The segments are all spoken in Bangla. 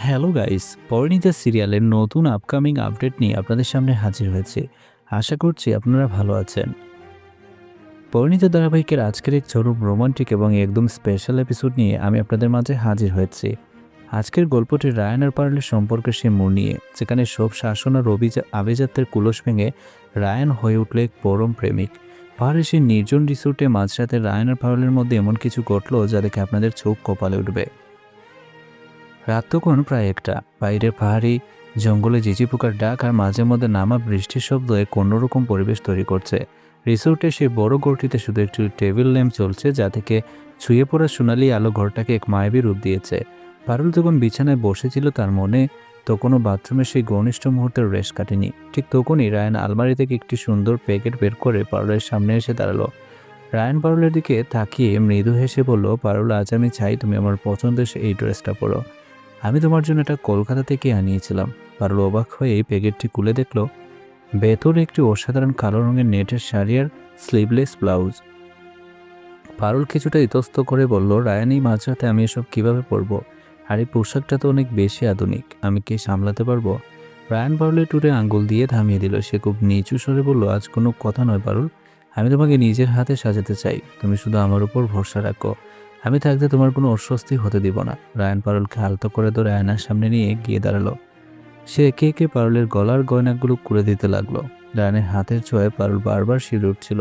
হ্যালো গাইস, পরিণীতা সিরিয়ালের নতুন আপকামিং আপডেট নিয়ে আপনাদের সামনে হাজির হয়েছে। আশা করছি আপনারা ভালো আছেন। পরিণীতা ধারাবাহিকের আজকের এক চরম রোমান্টিক এবং একদম স্পেশাল এপিসোড নিয়ে আমি আপনাদের মাঝে হাজির হয়েছি। আজকের গল্পটি রায়ান আর পারুলের সম্পর্কের সে মোড় নিয়ে, যেখানে সব শাসন আর আভিজাত্যের কুলস ভেঙে রায়ান হয়ে উঠল এক পরম প্রেমিক। পাহাড়ের সেই নির্জন রিসোর্টে মাঝরাতে রায়ান আর পারুলের মধ্যে এমন কিছু ঘটল যা দেখে আপনাদের চোখ কপালে উঠবে। রাত তখন প্রায় একটা। বাইরে পাহাড়ি জঙ্গলে ঝিঝি পোকার ডাক আর মাঝে মধ্যে নামা বৃষ্টির শব্দ এক অন্যরকম পরিবেশ তৈরি করছে। রিসোর্টে সেই বড় ঘরটিতে শুধু একটি টেবিল ল্যাম্প চলছে, যা থেকে ছুঁয়ে পড়া সোনালি আলো ঘরটাকে এক মায়াবী রূপ দিয়েছে। পারুল যখন বিছানায় বসেছিল, তার মনে তখনও বাথরুমের সেই ঘনিষ্ঠ মুহূর্তের রেশ কাটেনি। ঠিক তখনই রায়ান আলমারি থেকে একটি সুন্দর প্যাকেট বের করে পারুলের সামনে এসে দাঁড়ালো। রায়ান পারুলের দিকে তাকিয়ে মৃদু হেসে বলল, পারুল, আজ আমি চাই তুমি আমার পছন্দের এই ড্রেসটা পরো। আমি তোমার জন্য এটা কলকাতা থেকে আনিয়েছিলাম। পারুল অবাক হয়ে এই প্যাকেটটি খুলে দেখল। ভেতরে একটি অসাধারণ কালো রঙের নেটের শাড়ি আর স্লিভলেস ব্লাউজ। পারুল কিছুটা ইতস্ত করে বলল, রায়ান, এই মাঝরাতে আমি এসব কিভাবে পরবো? আর এই পোশাকটা তো অনেক বেশি আধুনিক, আমি কি সামলাতে পারবো? রায়ান পারুলের টুরে আঙ্গুল দিয়ে থামিয়ে দিল। সে খুব নিচু স্বরে বলল, আজ কোনো কথা নয় পারুল, আমি তোমাকে নিজের হাতে সাজাতে চাই। তুমি শুধু আমার উপর ভরসা রাখো। আমি থাকতে তোমার কোনো অস্বস্তি হতে দিব না। রায়ান পারুলকে আলতো করে ধরে আয়নার সামনে নিয়ে গিয়ে দাঁড়ালো। সে একে একে পারুলের গলার গয়নাগুলো খুলে দিতে লাগলো। রায়ানের হাতের ছোঁয়ায় পারুল বারবার শিউরে উঠছিল।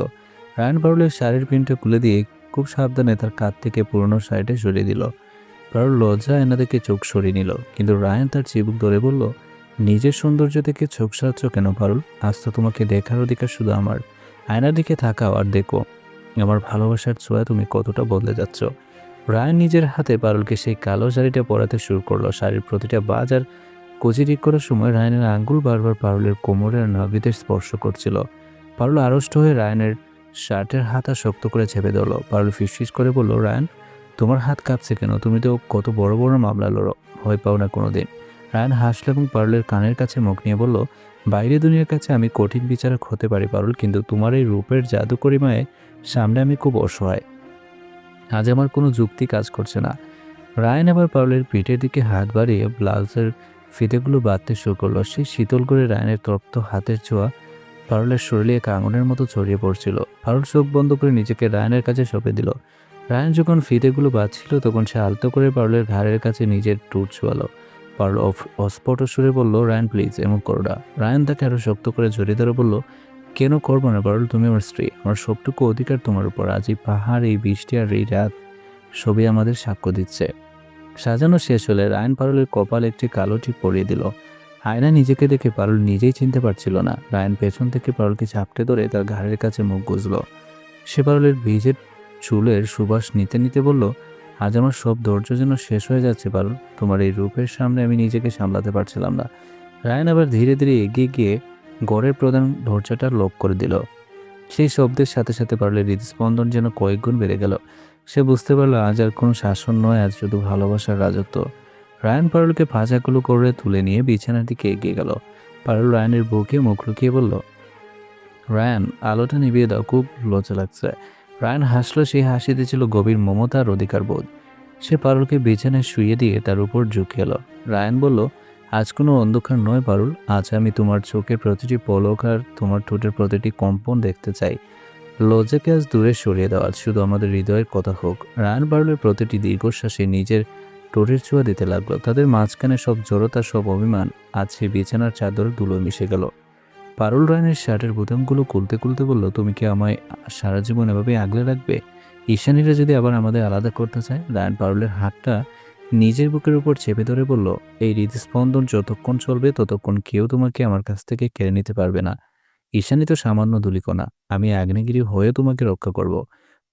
রায়ান পারুলের শাড়ির পিনটা খুলে দিয়ে খুব সাবধানে তার কাঁধ থেকে পুরনো শাড়িটা সরিয়ে দিল। পারুল লজ্জা আয়না থেকে চোখ সরিয়ে নিল, কিন্তু রায়ান তার চিবুক ধরে বলল, নিজের সৌন্দর্য থেকে চোখ সারাচ্ছ কেন পারুল? আজ তো তোমাকে দেখার অধিকার শুধু আমার। আয়নার দিকে তাকাও আর দেখো আমার ভালোবাসার ছোঁয়া তুমি কতটা বদলে যাচ্ছ। রায়ান নিজের হাতে পারুলকে সেই কালো শাড়িটা পরাতে শুরু করলো। শাড়ির প্রতিটা বাজ আর কুচি ঠিক করার সময় রায়ানের আঙ্গুল বারবার পারুলের কোমরের নাভিতে স্পর্শ করছিল। পারুল আড়ষ্ট হয়ে রায়ানের শার্টের হাতা শক্ত করে চেপে ধরল। পারুল ফিসফিস করে বলল, রায়ান, তোমার হাত কাঁপছে কেন? তুমি তো কত বড় বড় মামলা লড়ো, ভয় পাও না কোনোদিন? রায়ান হাসল এবং পারুলের কানের কাছে মুখ নিয়ে বলল, বাইরে দুনিয়ার কাছে আমি কঠিন বিচারক হতে পারি পারুল, কিন্তু তোমার এই রূপের জাদুকরিমায় সামনে আমি খুব অসহায়। আজ আমার কোনো যুক্তি কাজ করছে না। রায়ান আবার পারুলের পিঠের দিকে হাত বাড়িয়ে ব্লাউজের ফিতেগুলো বাঁধতে শুরু করলো। সেই শীতল করে রায়ানের তপ্ত হাতের ছোঁয়া পারুলের শরীরে এক আঙুলের মতো ছড়িয়ে পড়ছিল। পারুল চোখ বন্ধ করে নিজেকে রায়ানের কাছে সঁপে দিল। রায়ান যখন ফিতেগুলো বাঁধছিল, তখন সে আলতো করে পারুলের ঘাড়ের কাছে নিজের টুট ছোঁয়ালো। পারুল অস্ফুট সুরে বলল, রায়ান প্লিজ, এমন করো না। রায়ান তাকে আরো শক্ত করে জড়িয়ে ধরে বলল, কেন করবো না পারুল? তুমি আমার স্ত্রী, আমার সবটুকু অধিকার তোমার উপর। আজ এই পাহাড়, এই বৃষ্টি আর এই রাত সবই আমাদের সাক্ষ্য দিচ্ছে। সাজানো শেষ হলে রায়ান পারুলের কপালে একটি কালো টিপ পরিয়ে দিল। আয়না নিজেকে দেখে পারুল নিজেই চিনতে পারছিল না। রায়ান পেছন থেকে পারুলকে চাপটে ধরে তার ঘাড়ের কাছে মুখ গুজল। সে পারুলের ভিজে চুলের সুবাস নিতে নিতে বলল, আজ আমার সব ধৈর্য যেন শেষ হয়ে যাচ্ছে পারুল। তোমার এই রূপের সামনে আমি নিজেকে সামলাতে পারছিলাম না। রায়ান আবার ধীরে ধীরে এগিয়ে গিয়ে গড়ের প্রধান দরজাটা লক করে দিল। সেই শব্দের সাথে সাথে পারুলের হৃদস্পন্দন যেন কয়েক গুণ বেড়ে গেল। সে বুঝতে পারল আজ আর কোনো শাসন নয়, আজ শুধু ভালোবাসার রাজত্ব। রায়ান পারুলকে ভাজাগুলো করে তুলে নিয়ে বিছানার দিকে এগিয়ে গেল। পারুল রায়ানের বুকে মুখ লুকিয়ে বলল, রায়ান, আলোটা নিভিয়ে দাও, খুব লজ্জা লাগছে। রায়ান হাসলো। সেই হাসিতে ছিল গভীর মমতা আর অধিকার বোধ। সে পারুলকে বিছানায় শুইয়ে দিয়ে তার উপর ঝুঁকে এলো। রায়ান বলল, আজ কোনো অন্ধকার নয় পারুল, আজ আমি তোমার চোখের প্রতিটি পলক আর তোমার ঠোঁটের প্রতিটি কম্পন দেখতে চাই। লজ্জাকে আজ দূরে সরিয়ে দেওয়া, শুধু আমাদের হৃদয়ের কথা হোক। রায়ান পারুলের প্রতিটি দীর্ঘশ্বাসে নিজের ঠোঁটের ছোঁয়া দিতে লাগলো। তাদের মাঝখানে সব জড়তা, সব অভিমান আজ সেই বিছানার চাদরে ধুলো মিশে গেল। পারুল রায়ানের শার্টের বোতামগুলো খুলতে খুলতে বলল, তুমি কি আমায় সারা জীবন এভাবে আগলে রাখবে? ঈশানীরা যদি আবার আমাদের আলাদা করতে চায়? রায়ান পারুলের হাতটা নিজের বুকের উপর চেপে ধরে বলল, এই হৃদস্পন্দন যতক্ষণ চলবে ততক্ষণ কেউ তোমাকে আমার কাছ থেকে কেড়ে নিতে পারবে না। ঈশানী তো সামান্য ধূলিকণা, আমি আগ্নেয়গিরি হয়ে তোমাকে রক্ষা করব।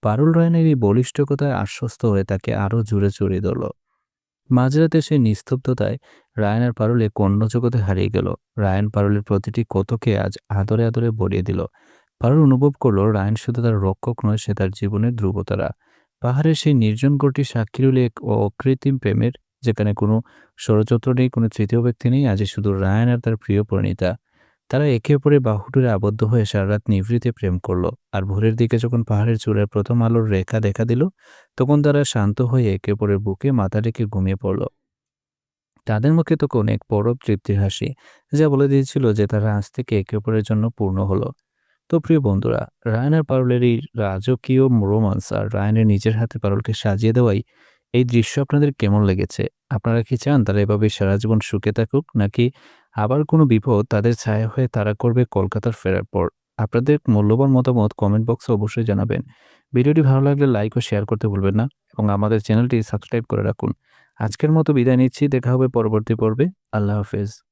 পারুল রায়ানের এই বলিষ্ঠ কথায় আশ্বস্ত হয়ে তাকে আরো জোরে জড়িয়ে ধরল। মাঝরাতে সেই নিস্তব্ধতায় রায়ান আর পারুল এক অন্য জগতে হারিয়ে গেল। রায়ান পারুলের প্রতিটি কতকে আজ আদরে আদরে ভরিয়ে দিল। পারুল অনুভব করলো রায়ান শুধু তার রক্ষক নয়, সে তার জীবনের ধ্রুবতারা। পাহাড়ের সেই নির্জন গড়টি সাক্ষী রইল এক অকৃত্রিম প্রেমের, যেখানে কোনো ষড়যন্ত্র নেই, কোনো তৃতীয় ব্যক্তি নেই। আজ শুধু রায়ান আর তার প্রিয় পরিণীতা। তারা একে অপরের বাহুডোরে আবদ্ধ হয়ে সারা রাত নিভৃতে প্রেম করলো। আর ভোরের দিকে যখন পাহাড়ের চূড়ায় প্রথম আলোর রেখা দেখা দিল, তখন তারা শান্ত হয়ে একে অপরের বুকে মাথা রেখে ঘুমিয়ে পড়ল। তাদের মুখে তখন এক বড় তৃপ্তির হাসি, যা বলে দিয়েছিল যে তারা আজ থেকে একে অপরের জন্য পূর্ণ হলো। তো প্রিয় বন্ধুরা, রায়ান আর পারুলের এই রাজকীয় রোমান্স আর রায়ানের নিজের হাতে পারুলকে সাজিয়ে দেওয়াই এই দৃশ্য আপনাদের কেমন লেগেছে? আপনারা কি চান তারা এভাবে সারা জীবন সুখে থাকুক, নাকি আবার কোনো বিপদ তাদের ছায়া হয়ে তাড়া করবে কলকাতার ফেরার পর? আপনাদের মূল্যবান মতামত কমেন্ট বক্সে অবশ্যই জানাবেন। ভিডিওটি ভালো লাগলে লাইক ও শেয়ার করতে ভুলবেন না এবং আমাদের চ্যানেলটি সাবস্ক্রাইব করে রাখুন। আজকের মতো বিদায় নিচ্ছি। দেখা হবে পরবর্তী পর্বে। আল্লাহ হাফেজ।